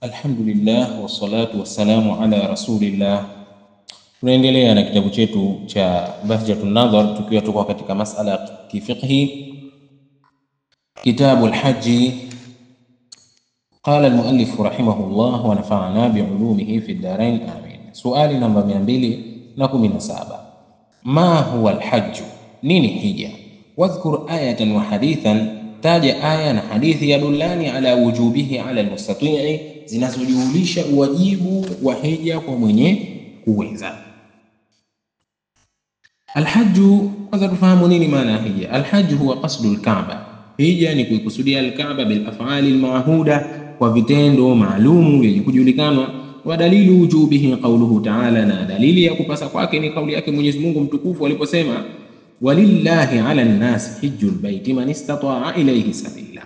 Alhamdulillah wassalatu wassalamu ala rasulillah. Tunaendelea na kitabu chetu cha Bahjatun Nadhar tukiwa tuko katika masala ya kifiqhi, kitabu al-Hajj. Qala al-muallif rahimahullah wa nafa'ana bi'ulumihi fi ad-darain amin. Suali namba 217, ma huwa al-hajj, nini hija? Wadhkur ayatan wa hadithan, taja aya na hadithi yadullani ala wujubihi ala al-mustati'i, zinazojulisha uwajibu wa hija kwa mwenye kuweza. Alhajju, kwanza tufahamu nini maana ya hija. Alhajju huwa qasdu al-Kaaba, hija ni kuikusudia al-Kaaba bil af'ali al-ma'huda, kwa vitendo maalumu vyenye kujulikana. Wa dalilu wujubihi qawluhu ta'ala, na dalili ya kupasa kwake ni kauli yake Mwenyezi Mungu mtukufu aliposema walillahi ala an-nas hijjul baiti man istata'a ilayhi sabila,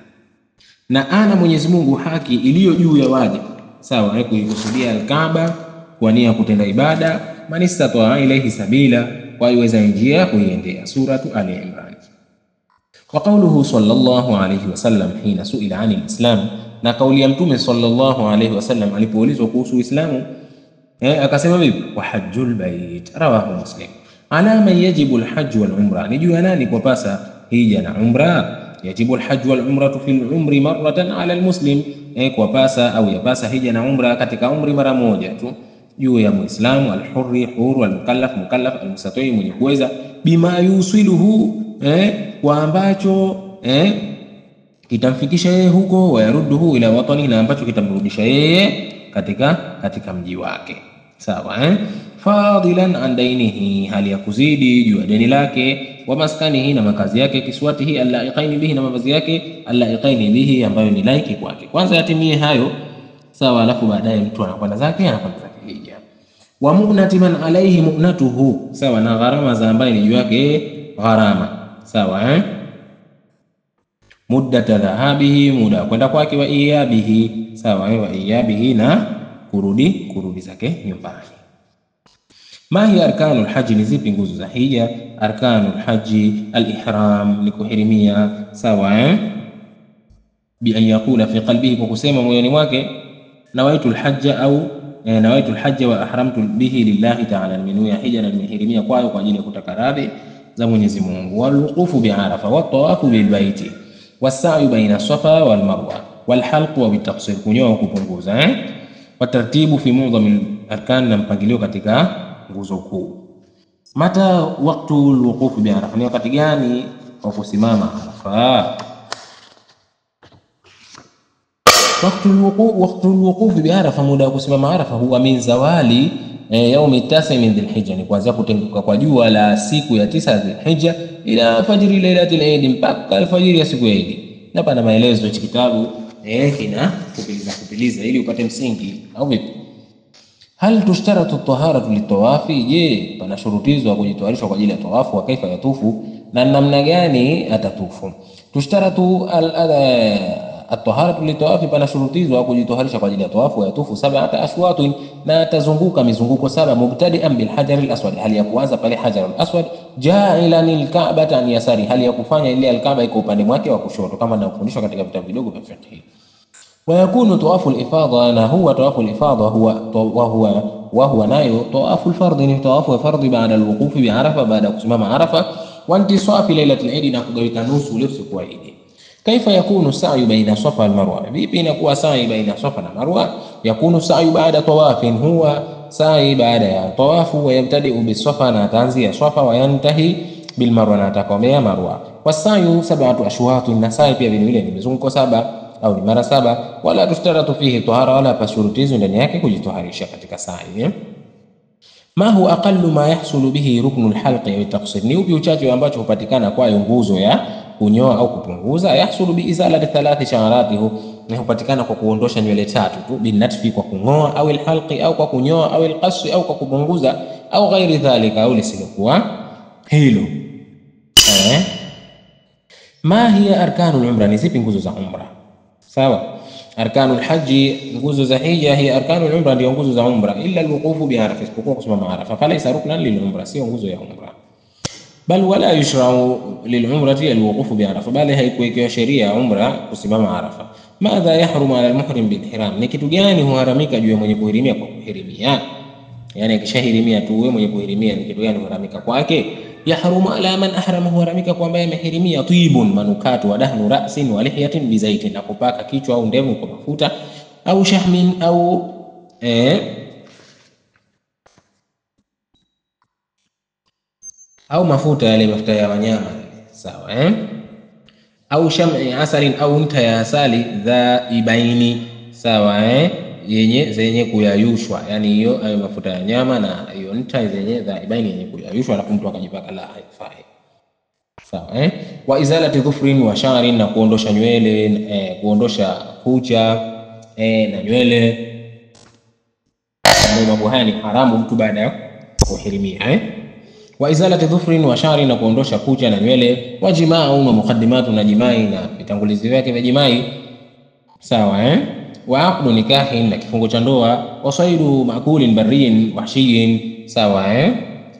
na ana Mwenyezi Mungu haki iliyo juu ya waja, sawa, kuikusudia al-Kaaba kwa nia kutenda ibada, man istata'a ilayhi sabila, kwa iweza njia kuiendea. Suratu Ali Imran. Wa qawluhu sallallahu alayhi wasallam hina su'ila 'anil islam, na kauli ya Mtume sallallahu alayhi wasallam alipoulizwa kuhusu Uislamu akasema vipi? Wa hajjul bait, rawahu Muslim. Ala man yajibu al-hajj wal umra, ni juu ya nani kwa pasa hija na umra? Yajibu al-hajj wal umratu fil umri marratan ala al-muslim, kwa pasa au yapasa hija na umra katika umri mara moja tu juu ya Muislamu, al-hurri huru, al-mukallaf mukallaf, al-mustati mwenye kuweza, bima yusiluhu, kwa ambacho kitamfikisha yeye huko, wa yarudduhu ila watani, na ambacho kitamrudisha yeye katika mji wake, sawa. Fadilan an dainihi, hali ya kuzidi juu ya deni lake, wa maskanihi, na makazi yake, kiswatihi allaiqaini bihi, na mavazi yake allaiqaini bihi, ambayo ni laiki kwake. Kwanza yatimie hayo, sawa, alafu baadaye mtu anakwenda zake hija. Wa mu'nati man alayhi mu'natuhu, sawa, na gharama za ambaye ni juu yake gharama, sawa. Muddata dhahabihi, muda kwenda kwake, wa iyabihi, sawa, wa iyabihi, na kurudi zake nyumbani. Ma hiya arkanul haji, ni zipi nguzo za hija? Arkanul haji al-ihram, ni kuhirimia, sawa, bi an yaqula fi qalbihi, kwa kusema moyoni mwake nawaitul hajja au nawaitul hajja wa ahramtu bihi lillahi ta'ala, nimenuia hija na nimehirimia kwayo kwa ajili ya kutaka radhi za Mwenyezi Mungu. Wal wuqufu bi Arafa, wa tawafu bil baiti, was-sa'yu baina Safa wal Marwa, wal halq wa bitaqsir, kunyoa kupunguza. Wa tartibu fi mu'dham al-arkan, na mpangilio katika nguzo kuu. Mata waqtu al-wuquf bi Arafa, ni wakati gani wa kusimama Arafa? Waqtu al-wuquf bi Arafa, muda wa kusimama Arafa, huwa min zawali yaumi 9 min Dhulhijja, ni kuanzia kutenguka kwa jua la siku ya 9 Dhulhijja, ila fajri lailatul Eid, mpaka alfajiri ya siku ya Eid. Na pana maelezo ya kitabu kina kupiliza ili upate msingi, au vipi? Hal tushtaratu at-taharatu lit-tawafi, je, pana shurutizwa kujitawarisha kwa ajili ya tawafu? Wa kaifa yatufu, na namna gani atatufu? Tushtaratu at-taharatu lit-tawafi, pana shurutizwa kujitawarisha kwa ajili ya tawafu. Yatufu 7 ashwatin, na tazunguka mizunguko 7. Mubtadi'an bil hajar al-aswad, hali ya kuanza pale hajar al-aswad. Ja'ilan al-ka'bata an yasari, hali ya kufanya ile al-Kaaba iko upande wake wa kushoto, kama ninavyofundishwa katika vitabu vidogo vya fiqh. ويكون طواف الإفاضة، أنا هو طواف الإفاضة وهو نايو طواف الفرض، طواف الفرض بعد الوقوف بعرفة، بعد قسمة عرفة، وانتصاف ليلة العيد، نقضي كنوس ولبس كويد. كيف يكون السعي بين الصفا والمروة؟ بيبين كوا سعي بين الصفا والمروة. يكون السعي بعد طواف، هو سعي بعد طواف، ويبتدئ بالصفا، نتنزي الصفا، وينتهي بالمروة، نتقومي مروة. والسعي 7 أشواط، النسعي pia vile vile ni mizunguko 7 au ni mara 7. Wala tushtaratu fihi tahara, wala pashurutizo ndani yake kujitoharisha katika sa'i. Ma huwa aqallu ma yahsulu bihi ruknul halqi wa taqsir, ni upi uchache ambacho hupatikana kwa nguzo ya kunyoa au kupunguza? Yahsulu bi izalati 3 sha'aratihi, ni hupatikana kwa kuondosha nywele 3 tu, bin natfi, kwa kungoa, au alhalqi, au kwa kunyoa, au alqasri, au kwa kupunguza, au ghairi dhalika, au lisilokuwa hilo. Ma hiya arkanul umra, ni zipi nguzo za umra? Sawa, arkanul haji, nguzo za hija, hiya arkanul umra, ndio nguzo za umra, illa alwuqufu bi Arafa, isipokuwa kusimama Arafa. Falaysa ruknan lil umra, sio nguzo ya umra. Bal wala yushra'u lil umrati alwuqufu bi Arafa, bali haikuwekewa sheria ya umra kusimama Arafa. Madha yahrumu ala almuhrim bilihram, ni kitu gani huharamika juu ya mwenye kuhirimia kwa kuhirimia? Yani akishahirimia tu, wewe mwenye kuhirimia ni kitu gani huharamika kwake? Yahrumu ala man ahrama, huharamika kwa ambaye amehirimia. Tibun, manukatu, wa dahnu ra'sin wa lihyatin bizaitin, na kupaka kichwa au ndevu kwa mafuta, au shahmin, au mafuta yale mafuta ya wanyama, sawa au sham'i asalin, au nta ya asali, dhaibaini, sawa zenye kuyayushwa, yani hiyo ayo mafuta ya nyama na hiyo nta zenye dhaibaini yenye kuyayushwa, alafu mtu akajipaka, la haifai, sawa wa izalati dhufrin wa sha'rin, na kuondosha nywele, kuondosha kucha na nywele. Mambo haya ni haramu mtu baada ya kuhirimia wa izalati dhufrin wa sha'rin, na kuondosha kucha na nywele. Wa jima'u, na muqaddimatu, na jimai na vitangulizi vyake vya jimai, sawa wa aqdu nikahin, na kifungo cha ndoa. Wa saidu ma'kulin barriyin wahshiyin, sawa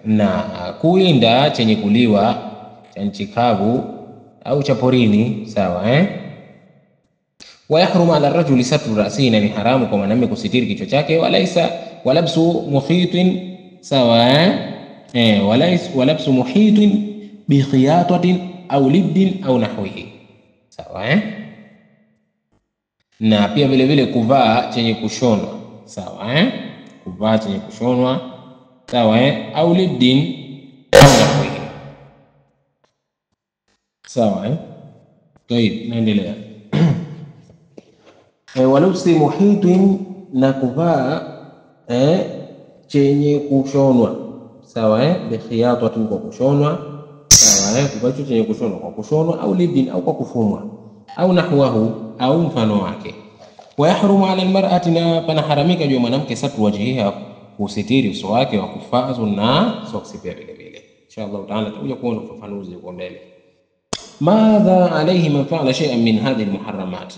na kuinda chenye kuliwa cha nchi kavu au cha porini, sawa wa yahrumu ala rajuli satru ra'si, ni haramu kwa mwanamume kusitiri kichwa chake. Walaisa walabsu muhitin, sawa walabsu muhitin bi khiyatatin au libdin au nahwihi, sawa na pia vile vile kuvaa chenye kushonwa, sawa kuvaa chenye kushonwa, sawa au libdin au nahwihi, sawa طيب naendelea. Walabsi muhitin, na kuvaa chenye kushonwa, sawa bi khiyatatin, kwa kushonwa, sawa kuvaa chenye kushonwa kwa kushonwa, au libdin, au kwa kufumwa, au nahwahu, au mfano wake. Wa yahrumu ala almar'ati, na panaharamika juu ya mwanamke satru wajhiha, kusitiri uso wake, wa kufazu, na soksi pia vile vile. Inshallah taala tutakuja kuona ufafanuzi huko mbele. Madha alayhi man fa'ala shay'an min hadhihi almuharramat,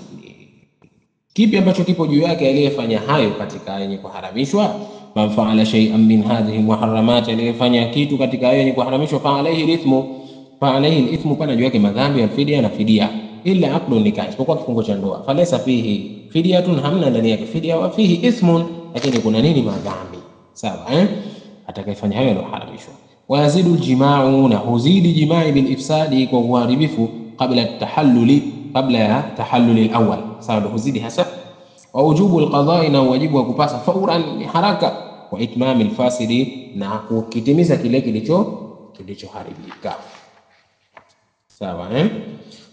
kipi ambacho kipo juu yake aliyefanya hayo katika yenye kuharamishwa? Man fa'ala shay'an min hadhihi almuharramat, aliyefanya kitu katika hayo yenye kuharamishwa, fa alayhi alithmu, pana juu yake madhambi, ya fidia na fidia. Illa aqdu nikah, isipokuwa kifungo cha ndoa. Falaysa fihi fidyatun, hamna ndani yake fidia, wa fihi ithmun, lakini kuna nini? Madhambi, sawa atakayefanya hayo yaloharamishwa. Wa yazidu aljima'u, na huzidi jimai bil ifsadi, kwa uharibifu, kabla ya tahalluli alawwal, sawa huzidi hasa. Wa wujubu alqada'i, na wajibu wa kupasa fauran, haraka. Wa itmam alfasidi, na kukitimiza kile kilichoharibika, sawa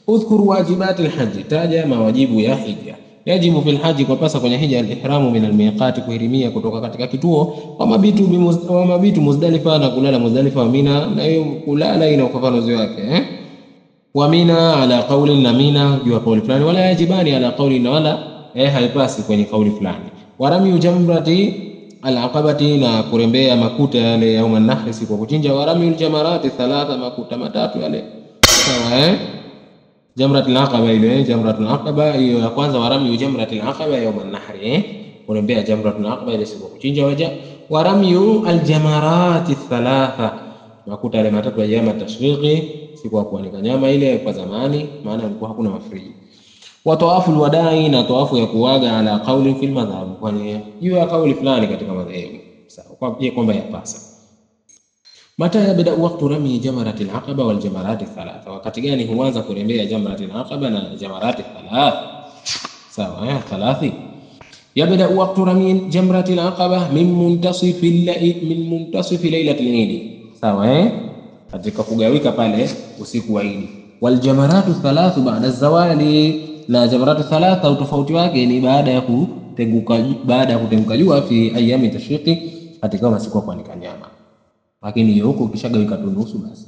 udhkur wajibat alhajj, taja mawajibu ya hija. Yajibu fil haji, kwa pasa kwenye hija, alihramu min almiqati, kuhirimia kutoka katika kituo. Wa mabitu Muzdalifa, na kulala Muzdalifa. Wa Mina, na hiyo kulala ina ufafanuzi wake wa Mina ala qawlin, na Mina juu ya kauli fulani. Wala yajibani ala qawlin, na wala haipasi kwenye kauli fulani. Wa ramyu jamrati alaqabati, na kurembea makuta yale ya yawm an-nahr, siku ya kuchinja. Wa ramyu aljamarati thalatha, makuta matatu yale, sawa jamratul aqaba, ile jamratul aqaba hiyo ya kwanza. Wa ramyu jamratul aqaba yawm an-nahr, kurembea jamratul aqaba ile siku ya kuchinja. Wa ramyu aljamarati thalatha, makuta yale matatu ya yama tashriqi, siku ya kuanika nyama ile kwa zamani, maana ilikuwa hakuna mafriji. Wa tawaful wadai, na tawafu ya kuaga, ala qawli fil madhhab, kwani hiyo ya kauli fulani katika madhehebu, sawa kwa kwamba yapasa. Mata yabda waqtu rami jamratil aqaba wal jamarati thalatha, wakati gani huanza kurembea jamratil aqaba na jamarati thalatha, sawa thalathi. Yabda waqtu rami jamratil aqaba min muntasif lailatil eid, sawa katika kugawika pale usiku wa Eid. Wal jamaratu thalathu ba'da zawali, na jamaratu thalatha utofauti wake ni baada ya kutenguka jua, fi ayami tashriqi, katika masiku ya kuanika nyama, lakini hiyo huko kishagawika tu nusu basi.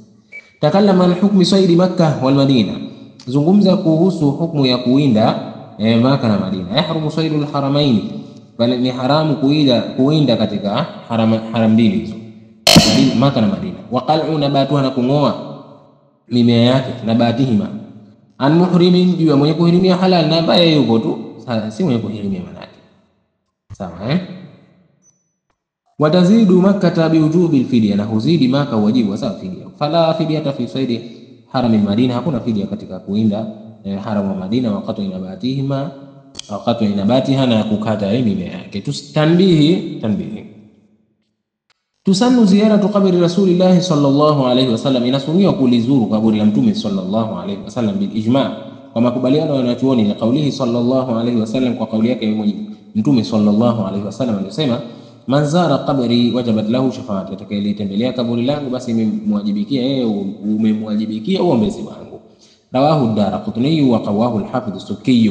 Takallama an hukmi saidi Makkah wal Madina, zungumza kuhusu hukumu ya kuwinda Makkah na Madina. Yahrumu saidul haramaini, bali ni haramu kuwinda katika haram mbili hizo, Makkah na Madina. Wa qal'u nabatuha, na kungoa mimea yake, nabatihima. An muhrimin, juu ya mwenye kuhirimia halal, na ambaye yuko tu si mwenye kuhirimia manake, sawa Watazidu Makkah biwujubi alfidya, na huzidi Makkah wajibu wa fidia. Fala fidyata fi saidi haram Madina, hakuna fidia katika kuinda haram wa Madina. Wakati inabatihima, au qat'i nabatiha, na kukata mimea yake. Tanbihi tusannu ziyaratu qabri Rasulillah sallallahu alayhi wasallam, inasuniwa kulizuru kaburi la Mtume sallallahu alayhi wasallam bil ijma', kwa makubaliano ya wanachuoni, na kaulihi sallallahu alayhi wasallam, kwa kauli yake Mtume sallallahu alayhi wasallam alisema, man zara qabri wajabat lahu shafaati, atakayelitembelea kaburi langu basi imemwajibikia yeye, umemwajibikia uombezi wangu. Rawahu ad-Daraqutni wa qawahu al-Hafidh as-Subki.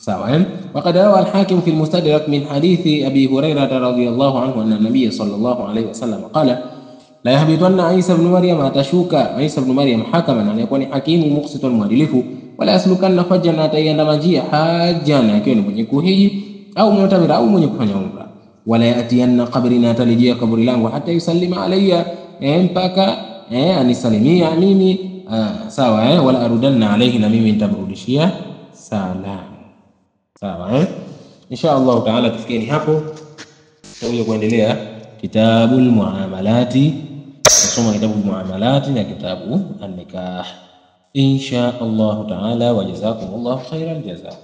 sawa. Waqad rawa al-Hakim fi al-Mustadrak min hadithi Abi Hurairah radhiyallahu anhu anna an-nabiy sallallahu alayhi wasallam qala la yahbitanna Isa ibn Maryam, atashuka Isa ibn Maryam hakaman, anakuwa ni hakimu muqsitun mwadilifu, wala yaslukanna fajjan, ataienda majia hajjan, akiwa ni mwenye kuhiji au mu'tamira au mwenye kufanya umra, wala yatiyanna qabrina, atalijia kaburi langu, hata yusallima alayya, mpaka anisalimia mimi, sawa. Wala arudanna alayhi, na mimi nitamrudishia salam, sawa. Insha Allah taala tufikieni hapo, tutakuja kuendelea kitabul muamalati, kusoma kitabu muamalati na kitabu an-nikah insha Allah taala. Wa jazakumullahu khairal jazaa.